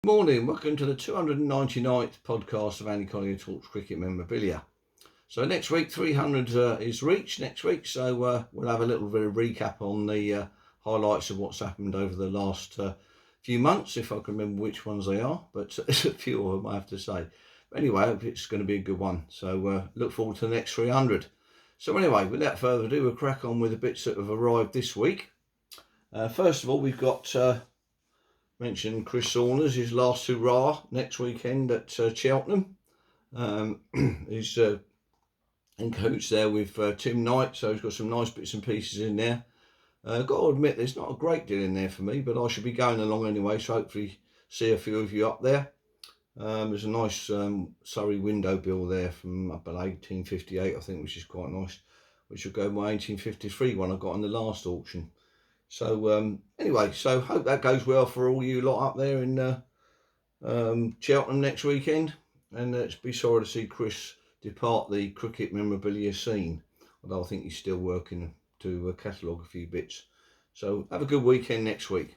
Morning, welcome to the 299th podcast of Andy Collier-talks cricket memorabilia. So next week 300 is reached next week, so we'll have a little bit of recap on the highlights of what's happened over the last few months, if I can remember which ones they are, but there's a few of them I have to say. But anyway, I hope it's going to be a good one, so look forward to the next 300. So anyway, without further ado, we'll crack on with the bits that have arrived this week. First of all, we've got mentioned Chris Saunders, his last hurrah next weekend at Cheltenham. He's in cahoots there with Tim Knight, so he's got some nice bits and pieces in there. Got to admit, there's not a great deal in there for me, but I should be going along anyway, so hopefully see a few of you up there. There's a nice Surrey window bill there from up in 1858, I think, which is quite nice, which will go with my 1853 one I got in the last auction. So anyway, so hope that goes well for all you lot up there in Cheltenham next weekend, and let's be sorry to see Chris depart the cricket memorabilia scene, although I think he's still working to catalogue a few bits. So have a good weekend next week.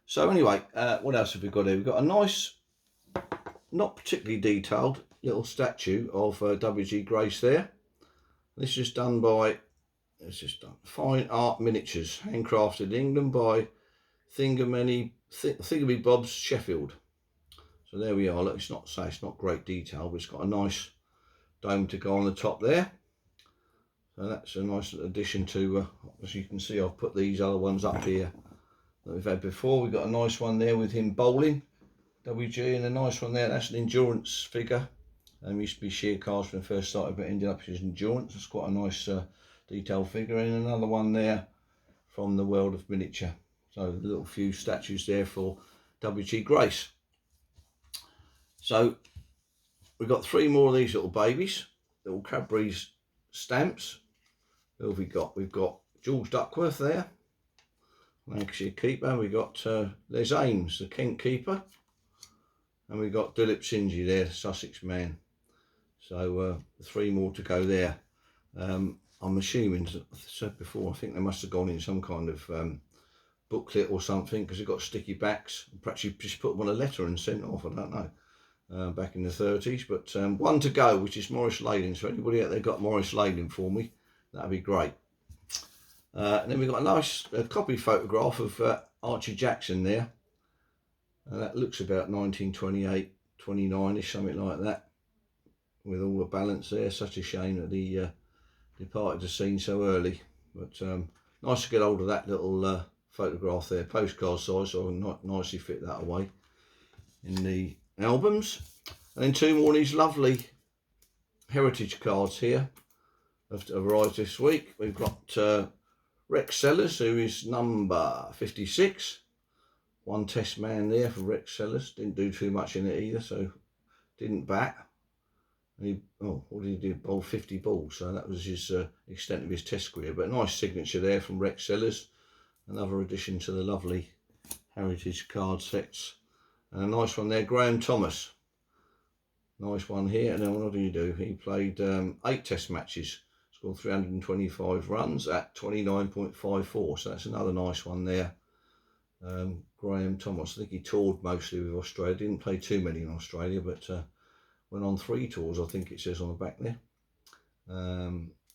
So anyway, what else have we got here? We've got a nice, not particularly detailed little statue of W.G. Grace there. This is done by Fine Art Miniatures, handcrafted in England by Thingamy Bob's Sheffield. So there we are. Look, it's not great detail, but it's got a nice dome to go on the top there. So that's a nice addition to, as you can see, I've put these other ones up here that we've had before. We've got a nice one there with him bowling, WG, and a nice one there. That's an endurance figure. Used to be sheer cars when it first started, but ended up as endurance. It's quite a nice detailed figure, and another one there from the world of miniature. So a little few statues there for W.G. Grace. So we've got three more of these little babies, little Cadbury's stamps. Who have we got? We've got George Duckworth there, Lancashire keeper. We've got there's Ames, the Kent keeper, and we've got Dilip Sinji there, the Sussex man. So three more to go there. I'm assuming, as I said before, I think they must have gone in some kind of booklet or something, because they've got sticky backs. Perhaps you just put them on a letter and sent off, I don't know, back in the 30s. But one to go, which is Maurice Leyland. So anybody out there got Maurice Leyland for me, that'd be great. And then we've got a nice copy photograph of Archie Jackson there. That looks about 1928, 29ish, something like that, with all the balance there. Such a shame that he departed the scene so early, but nice to get hold of that little photograph there, postcard size, so I can nicely fit that away in the albums. And then two more of these lovely heritage cards here have arrived this week. We've got Rex Sellers, who is number 56, one test man there for Rex Sellers. Didn't do too much in it either, so didn't bat. What did he do? Bowled 50 balls, so that was his extent of his test career. But a nice signature there from Rex Sellers, another addition to the lovely heritage card sets. And a nice one there, Graham Thomas. Nice one here. And then what did he do? He played 8 test matches, scored 325 runs at 29.54. So that's another nice one there. Graham Thomas. I think he toured mostly with Australia. Didn't play too many in Australia, but went on 3 tours, I think it says on the back there.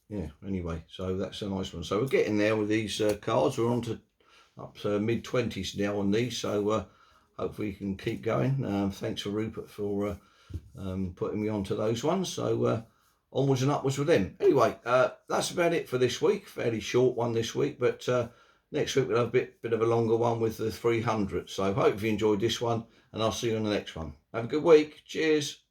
Yeah, anyway, so that's a nice one. So we're getting there with these cards. We're on to up to mid-20s now on these, so hopefully we can keep going. Thanks for Rupert for putting me onto those ones. So onwards and upwards with them. Anyway, that's about it for this week. Fairly short one this week, but next week we'll have a bit of a longer one with the 300. So hope you enjoyed this one, and I'll see you on the next one. Have a good week. Cheers.